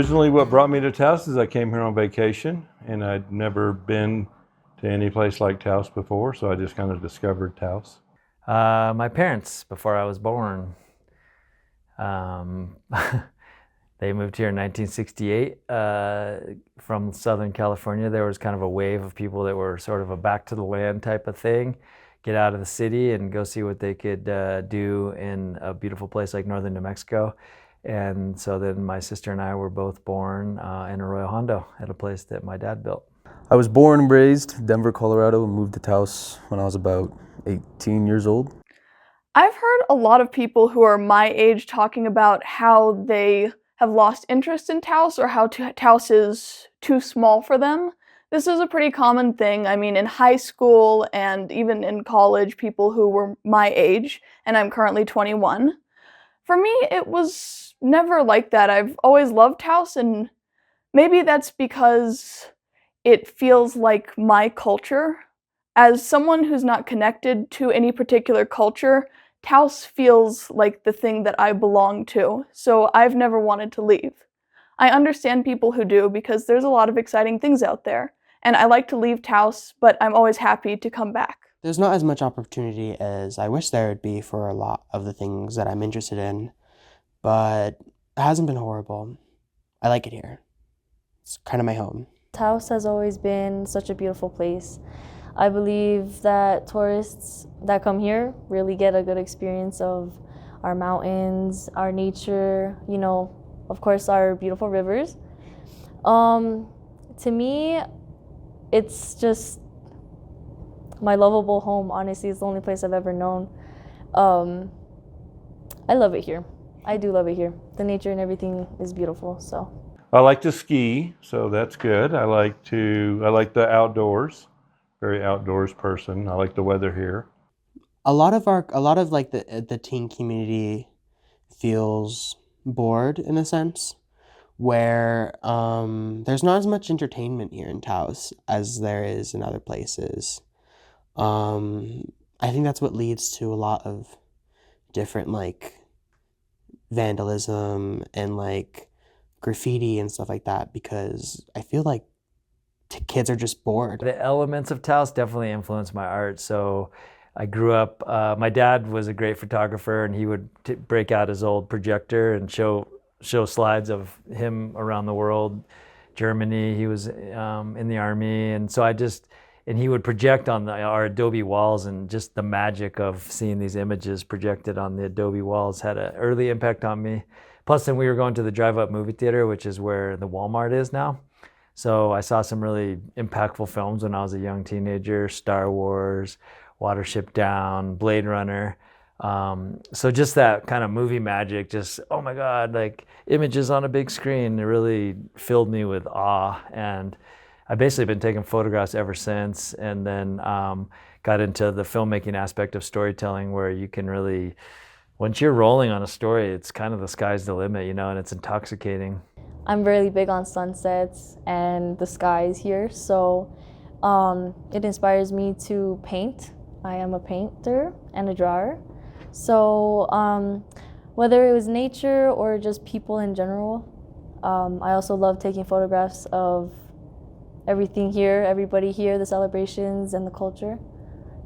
Originally, what brought me to Taos is I came here on vacation, and I'd never been to any place like Taos before, so I just kind of discovered Taos. My parents, before I was born, um, they moved here in 1968 from Southern California. There was kind of a wave of people that were sort of a back to the land type of thing, get out of the city and go see what they could do in a beautiful place like northern New Mexico. And so then my sister and I were both born in Arroyo Hondo at a place that my dad built. I was born and raised in Denver, Colorado, and moved to Taos when I was about 18 years old. I've heard a lot of people who are my age talking about how they have lost interest in Taos or how Taos is too small for them. This is a pretty common thing. I mean, in high school and even in college, people who were my age, and I'm currently 21. For me, it was never like that. I've always loved Taos, and maybe that's because it feels like my culture. As someone who's not connected to any particular culture, Taos feels like the thing that I belong to, so I've never wanted to leave. I understand people who do because there's a lot of exciting things out there, and I like to leave Taos, but I'm always happy to come back. There's not as much opportunity as I wish there would be for a lot of the things that I'm interested in, but it hasn't been horrible. I like it here. It's kind of my home. Taos has always been such a beautiful place. I believe that tourists that come here really get a good experience of our mountains, our nature, you know, of course our beautiful rivers. To me, it's just my lovable home. Honestly, it's the only place I've ever known. I love it here. I do love it here. The nature and everything is beautiful, so. I like to ski, so that's good. I like the outdoors. Very outdoors person. I like the weather here. A lot of like the teen community feels bored in a sense, where there's not as much entertainment here in Taos as there is in other places. I think that's what leads to a lot of different like vandalism and like graffiti and stuff like that, because I feel like kids are just bored. The elements of Taos definitely influenced my art. So I grew up, my dad was a great photographer, and he would break out his old projector and show slides of him around the world. Germany, he was in the army, and so and he would project on our adobe walls, and just the magic of seeing these images projected on the adobe walls had an early impact on me. Plus then we were going to the drive-up movie theater, which is where the Walmart is now. So I saw some really impactful films when I was a young teenager: Star Wars, Watership Down, Blade Runner. So just that kind of movie magic, just, oh my God, like images on a big screen, it really filled me with awe. And I've basically been taking photographs ever since, and then got into the filmmaking aspect of storytelling, where you can really, once you're rolling on a story, it's kind of the sky's the limit, you know, and it's intoxicating. I'm really big on sunsets and the skies here, so it inspires me to paint. I am a painter and a drawer. So whether it was nature or just people in general, I also love taking photographs of everything here, everybody here, the celebrations and the culture.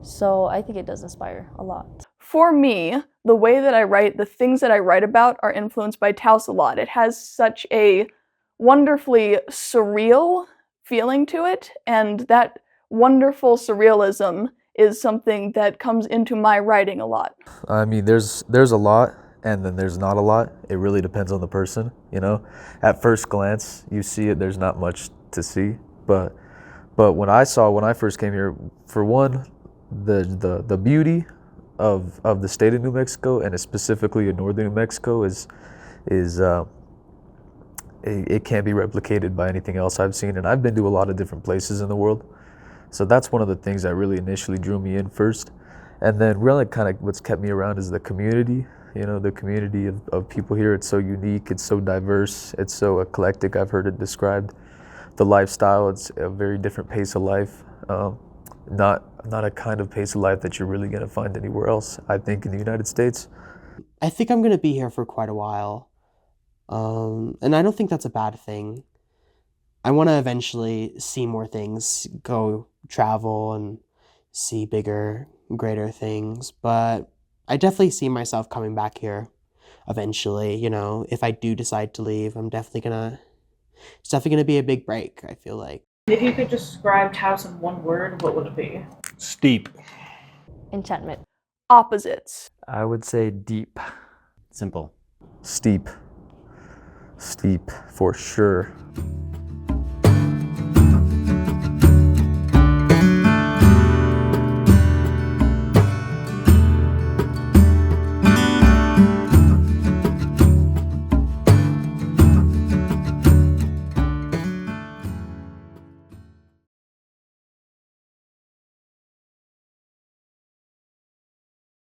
So I think it does inspire a lot. For me, the way that I write, the things that I write about are influenced by Taos a lot. It has such a wonderfully surreal feeling to it, and that wonderful surrealism is something that comes into my writing a lot. I mean, there's a lot, and then there's not a lot. It really depends on the person, you know. At first glance, you see it, there's not much to see. But when I first came here, for one, the beauty of the state of New Mexico, and specifically in northern New Mexico, it can't be replicated by anything else I've seen. And I've been to a lot of different places in the world, so that's one of the things that really initially drew me in first. And then really kind of what's kept me around is the community. You know, the community of people here. It's so unique, it's so diverse, it's so eclectic. I've heard it described. The lifestyle, it's a very different pace of life. Not a kind of pace of life that you're really going to find anywhere else, I think, in the United States. I think I'm going to be here for quite a while. And I don't think that's a bad thing. I want to eventually see more things, go travel and see bigger, greater things. But I definitely see myself coming back here eventually. You know, if I do decide to leave, it's definitely gonna be a big break, I feel like. If you could describe Taos in one word, what would it be? Steep. Enchantment. Opposites. I would say deep. Simple. Steep. Steep for sure.